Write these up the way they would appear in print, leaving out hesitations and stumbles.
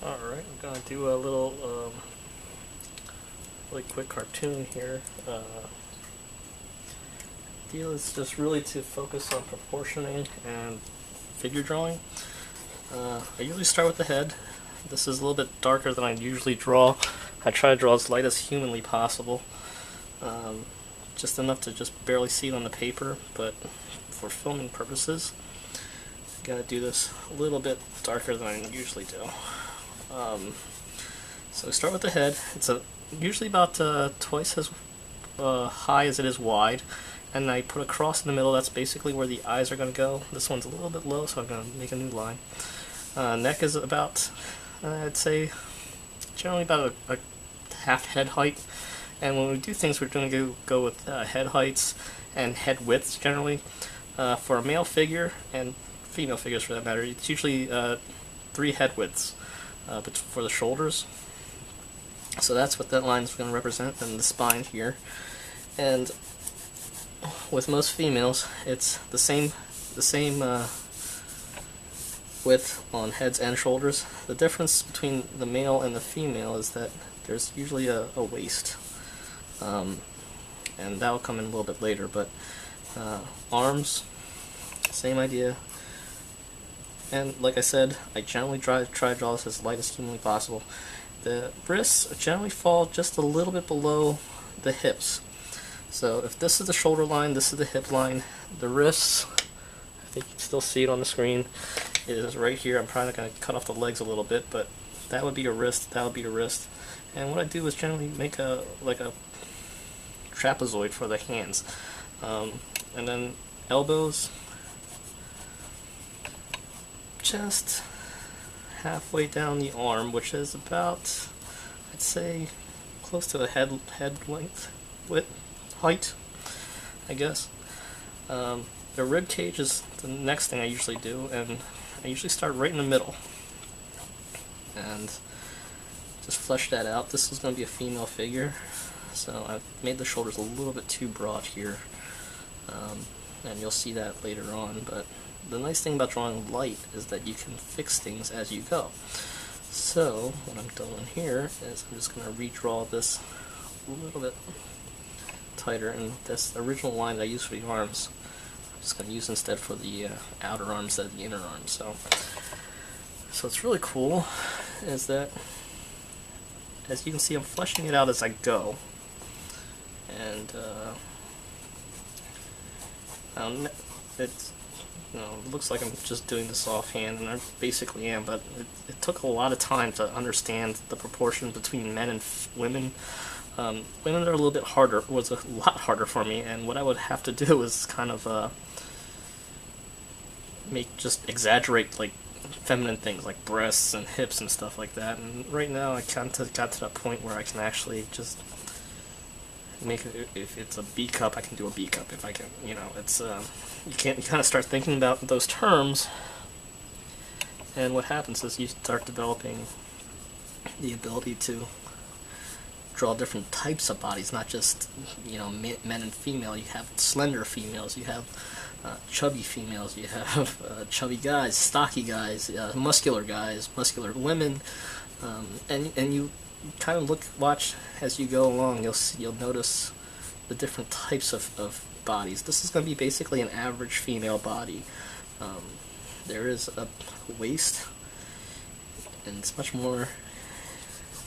Alright, I'm going to do a little really quick cartoon here. Deal is just really to focus on proportioning and figure drawing. I usually start with the head. This is a little bit darker than I usually draw. I try to draw as light as humanly possible. Just enough to just barely see it on the paper, but for filming purposes, gotta do this a little bit darker than I usually do. So we start with the head. It's usually about twice as high as it is wide, and I put a cross in the middle. That's basically where the eyes are going to go. This one's a little bit low, so I'm going to make a new line. Neck is about, I'd say, generally about a half head height. And when we do things, we're going to go with head heights and head widths generally. For a male figure, and female figures for that matter, it's usually 3 head widths for the shoulders. So that's what that line is going to represent, and the spine here. And with most females, it's the same width on heads and shoulders. The difference between the male and the female is that there's usually a waist, and that'll come in a little bit later. But arms, same idea. And like I said, I generally try to draw this as light as humanly possible. The wrists generally fall just a little bit below the hips. So if this is the shoulder line, this is the hip line. The wrists, I think you can still see it on the screen, is right here. I'm probably going to cut off the legs a little bit, but that would be a wrist, that would be a wrist. And what I do is generally make a trapezoid for the hands. And then elbows, just halfway down the arm, which is about, I'd say, close to the head length, height, I guess. The rib cage is the next thing I usually do, and I usually start right in the middle and just flesh that out. This is going to be a female figure, so I've made the shoulders a little bit too broad here, and you'll see that later on. But the nice thing about drawing light is that you can fix things as you go. So what I'm doing here is I'm just going to redraw this a little bit tighter, and this original line that I used for the arms I'm just going to use instead for the outer arms than the inner arms. So what's really cool is that, as you can see, I'm fleshing it out as I go, and it looks like I'm just doing this offhand, and I basically am, but it took a lot of time to understand the proportion between men and women. Women are a little bit harder, was a lot harder for me, and what I would have to do is kind of just exaggerate like feminine things like breasts and hips and stuff like that. And right now I kind of got to that point where I can actually just make it, if it's a B cup, I can do a B cup. If I can, it's you kind of start thinking about those terms, and what happens is you start developing the ability to draw different types of bodies, not just men and female. You have slender females, you have chubby females, you have chubby guys, stocky guys, muscular guys, muscular women, and you kind of watch as you go along. You'll notice the different types of bodies. This is going to be basically an average female body. There is a waist, and it's much more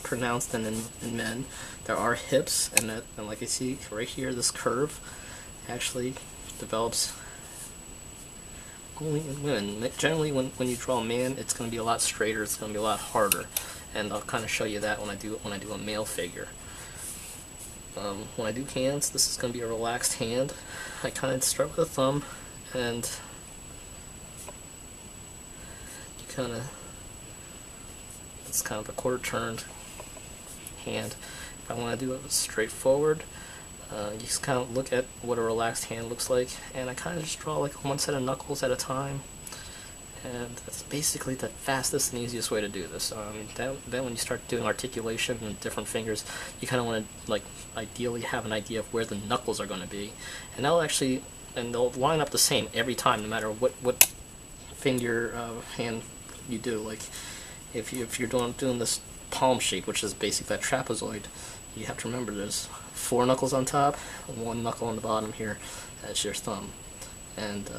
pronounced than in men. There are hips, and like I see right here, this curve actually develops only in women. Generally, when you draw a man, it's going to be a lot straighter. It's going to be a lot harder, and I'll kind of show you that when I do a male figure. When I do hands, this is going to be a relaxed hand. I kind of start with a thumb, and it's kind of a quarter turned hand. If I want to do it straightforward, you just kind of look at what a relaxed hand looks like, and I kind of just draw like one set of knuckles at a time, and that's basically the fastest and easiest way to do this. Then when you start doing articulation and different fingers, you kind of want to ideally have an idea of where the knuckles are going to be, and they'll line up the same every time, no matter what finger hand you do. Like if you're doing this palm shape, which is basically that trapezoid, you have to remember there's 4 knuckles on top, 1 knuckle on the bottom here. That's your thumb, and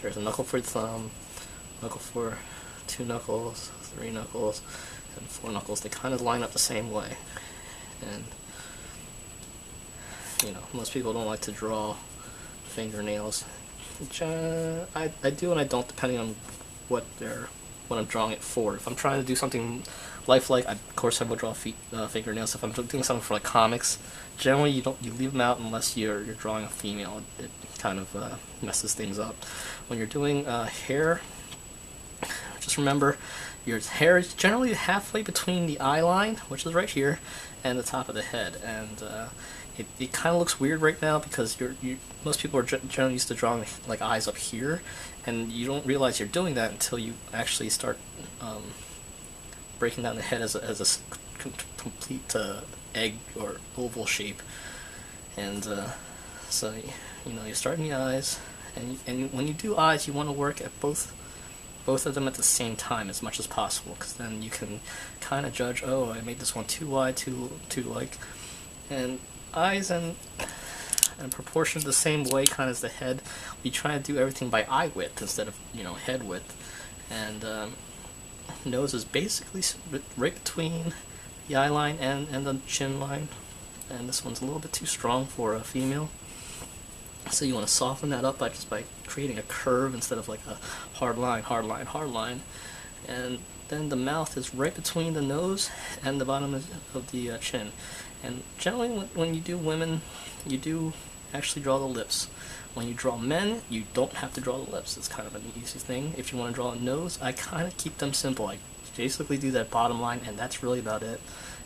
there's a knuckle for your thumb, knuckle for 2 knuckles, 3 knuckles, and 4 knuckles. They kind of line up the same way, and you know, most people don't like to draw fingernails. I do and I don't, depending on what I'm drawing it for. If I'm trying to do something lifelike, of course I will draw fingernails. If I'm doing something for like comics, generally you leave them out unless you're drawing a female. It kind of messes things up. When you're doing hair, just remember your hair is generally halfway between the eye line, which is right here, and the top of the head, and it kind of looks weird right now because most people are generally used to drawing like eyes up here, and you don't realize you're doing that until you actually start breaking down the head as a complete egg or oval shape. And so you know, you start in the eyes, and when you do eyes, you want to work at both of them at the same time as much as possible, because then you can kind of judge, oh, I made this one too wide, too like, and eyes and proportioned the same way kind of as the head. We try to do everything by eye width instead of, you know, head width. And nose is basically right between the eye line and the chin line, and this one's a little bit too strong for a female, so you want to soften that up by creating a curve instead of like a hard line, hard line, hard line. And then the mouth is right between the nose and the bottom of the chin. And generally when you do women, you do actually draw the lips. When you draw men, you don't have to draw the lips. It's kind of an easy thing. If you want to draw a nose, I kind of keep them simple. I basically do that bottom line, and that's really about it.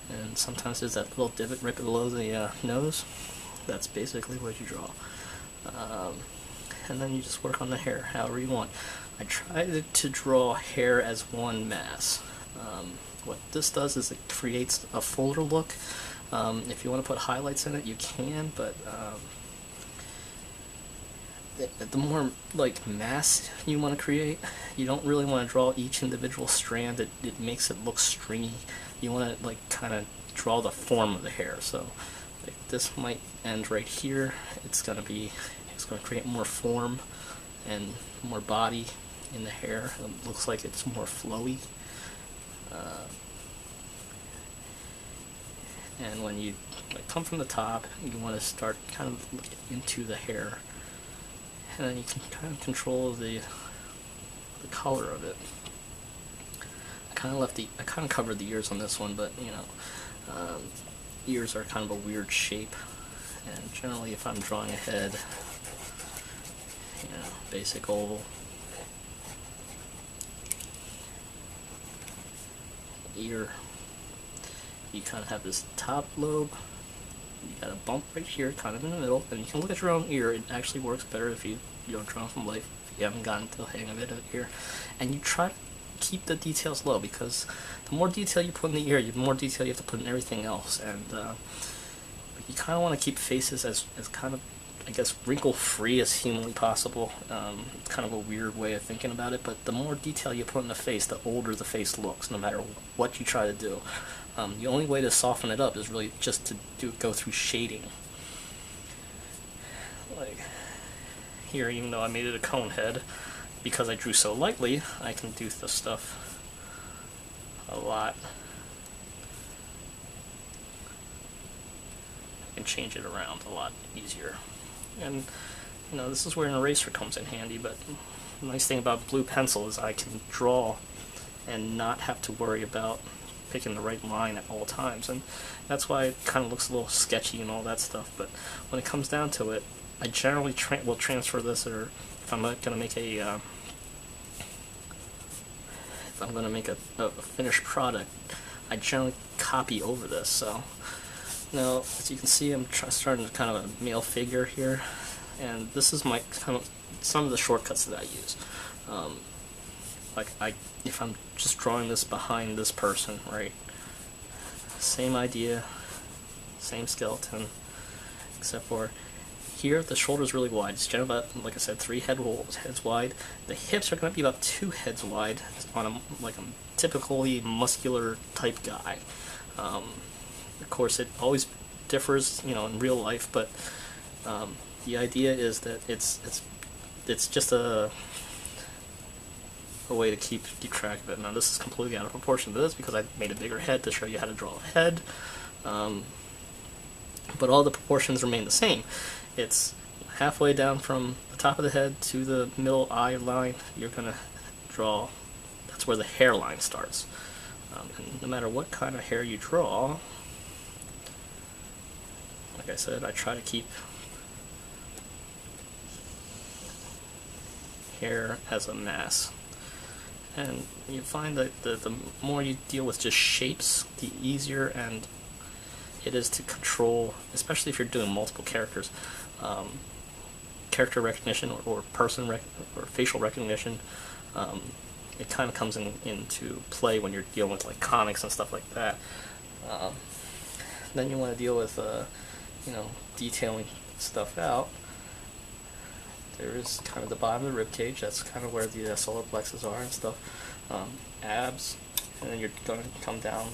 And sometimes there's that little divot right below the nose. That's basically what you draw. And then you just work on the hair however you want. I try to draw hair as one mass. What this does is it creates a fuller look. If you want to put highlights in it, you can, but the more like mass you want to create, you don't really want to draw each individual strand. It makes it look stringy. You want to like kind of draw the form of the hair. So like this might end right here. It's going to create more form and more body in the hair. It looks like it's more flowy. And when you like come from the top, you want to start kind of into the hair, and then you can kind of control the color of it. I kind of covered the ears on this one, but you know, ears are kind of a weird shape, and generally if I'm drawing a head, you know, basic oval, ear, you kind of have this top lobe, you got a bump right here, kind of in the middle, and you can look at your own ear. It actually works better if you don't draw from life, if you haven't gotten to the hang of it here. And you try to keep the details low, because the more detail you put in the ear, the more detail you have to put in everything else. And you kind of want to keep faces as kind of, I guess, wrinkle-free as humanly possible. It's kind of a weird way of thinking about it, but the more detail you put in the face, the older the face looks, no matter what you try to do. The only way to soften it up is really just to go through shading. Like here, even though I made it a cone head, because I drew so lightly, I can do this stuff a lot. I can change it around a lot easier. And you know, this is where an eraser comes in handy, but the nice thing about blue pencil is I can draw and not have to worry about picking the right line at all times, and that's why it kind of looks a little sketchy and all that stuff. But when it comes down to it, I generally will transfer this, or if I'm going to make a finished product, I generally copy over this. So now, as you can see, I'm starting to kind of a male figure here, and this is my kind of some of the shortcuts that I use. If I'm just drawing this behind this person, right? Same idea, same skeleton, except for here the shoulder's really wide. It's generally about, like I said, 3 heads wide. The hips are going to be about 2 heads wide on a typically muscular type guy. Of course, it always differs, in real life, but the idea is that it's just a way to keep track of it. Now this is completely out of proportion to this because I made a bigger head to show you how to draw a head, but all the proportions remain the same. It's halfway down from the top of the head to the middle eye line. You're going to draw, that's where the hairline starts. And no matter what kind of hair you draw, like I said, I try to keep hair as a mass. And you find that the more you deal with just shapes, the easier and it is to control, especially if you're doing multiple characters. Character recognition or facial recognition, it kind of comes into play when you're dealing with like comics and stuff like that. Then you want to deal with detailing stuff out. There is kind of the bottom of the rib cage. That's kind of where the solar plexus are and stuff. Abs, and then you're going to come down.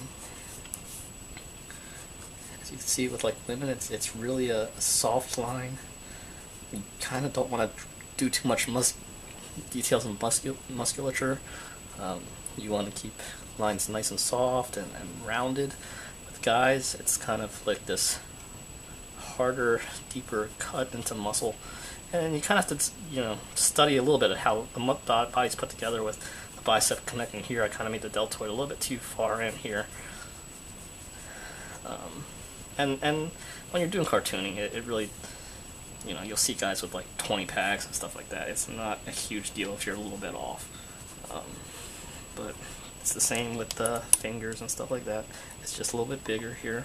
As you can see with like women, it's really a soft line. You kind of don't want to do too much details in musculature. You want to keep lines nice and soft and rounded. With guys, it's kind of like this harder, deeper cut into muscle. And you kind of have to, study a little bit of how the body's put together with the bicep connecting here. I kind of made the deltoid a little bit too far in here. And when you're doing cartooning, it really, you'll see guys with like 20 packs and stuff like that. It's not a huge deal if you're a little bit off. But it's the same with the fingers and stuff like that. It's just a little bit bigger here.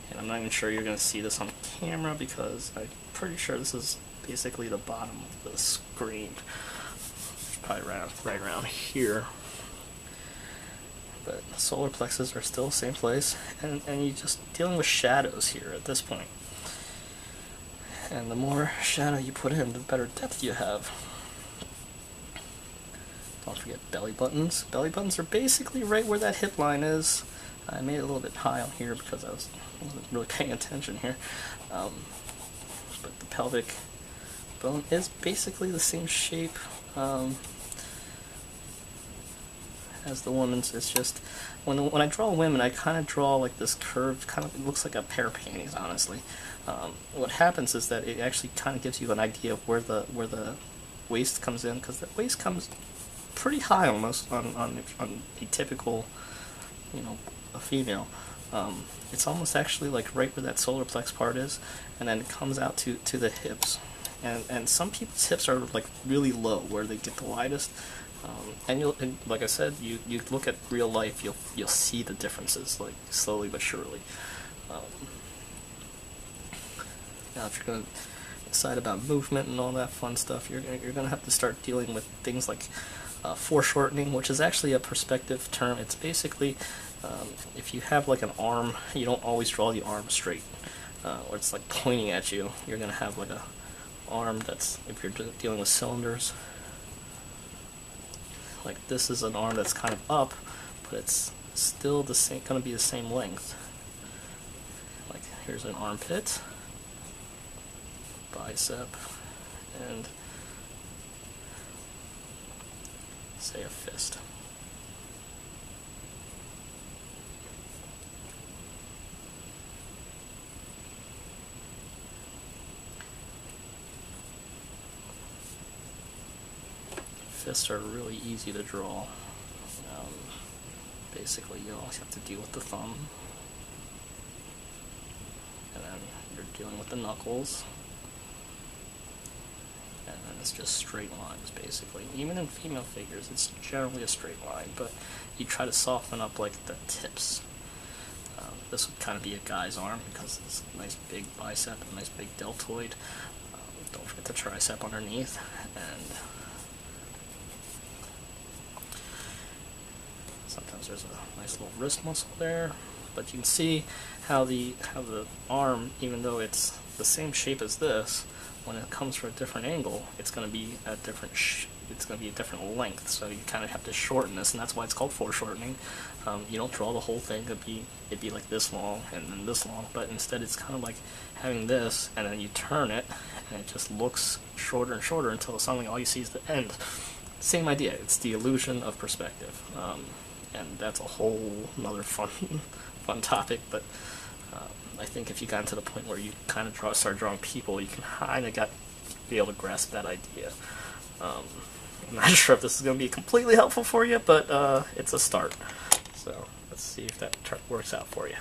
And I'm not even sure you're going to see this on camera because I'm pretty sure this is basically the bottom of the screen. It's probably right around here. But the solar plexus are still the same place, and you're just dealing with shadows here at this point. And the more shadow you put in, the better depth you have. Don't forget belly buttons. Belly buttons are basically right where that hip line is. I made it a little bit high on here because I wasn't really paying attention here. But the pelvic bone is basically the same shape as the woman's. It's just when I draw women, I kind of draw like this curved, it looks like a pair of panties, honestly. What happens is that it actually kind of gives you an idea of where the waist comes in, because the waist comes pretty high almost on a typical, a female. It's almost actually like right where that solar plex part is, and then it comes out to the hips. And some people's hips are like really low, where they get the widest. And like I said, you look at real life, you'll see the differences, like slowly but surely. Now, if you're going to decide about movement and all that fun stuff, you're going to have to start dealing with things like foreshortening, which is actually a perspective term. It's basically if you have like an arm, you don't always draw the arm straight, or it's like pointing at you. You're going to have like a arm that's, if you're dealing with cylinders, like this is an arm that's kind of up, but it's still the same, going to be the same length. Like here's an armpit, bicep, and say a fist. Fists are really easy to draw. Basically, you always have to deal with the thumb, and then you're dealing with the knuckles, and then it's just straight lines, basically. Even in female figures, it's generally a straight line, but you try to soften up like the tips. This would kind of be a guy's arm because it's a nice big bicep, a nice big deltoid. Don't forget the tricep underneath, and sometimes there's a nice little wrist muscle there, but you can see how the arm, even though it's the same shape as this, when it comes from a different angle, it's going to be a different it's going to be a different length. So you kind of have to shorten this, and that's why it's called foreshortening. You don't draw the whole thing. It'd be like this long and then this long, but instead it's kind of like having this, and then you turn it, and it just looks shorter and shorter until suddenly all you see is the end. Same idea. It's the illusion of perspective, and that's a whole another fun topic. But I think if you got to the point where you kind of start drawing people, you can kind of be able to grasp that idea. I'm not sure if this is going to be completely helpful for you, but it's a start. So let's see if that works out for you.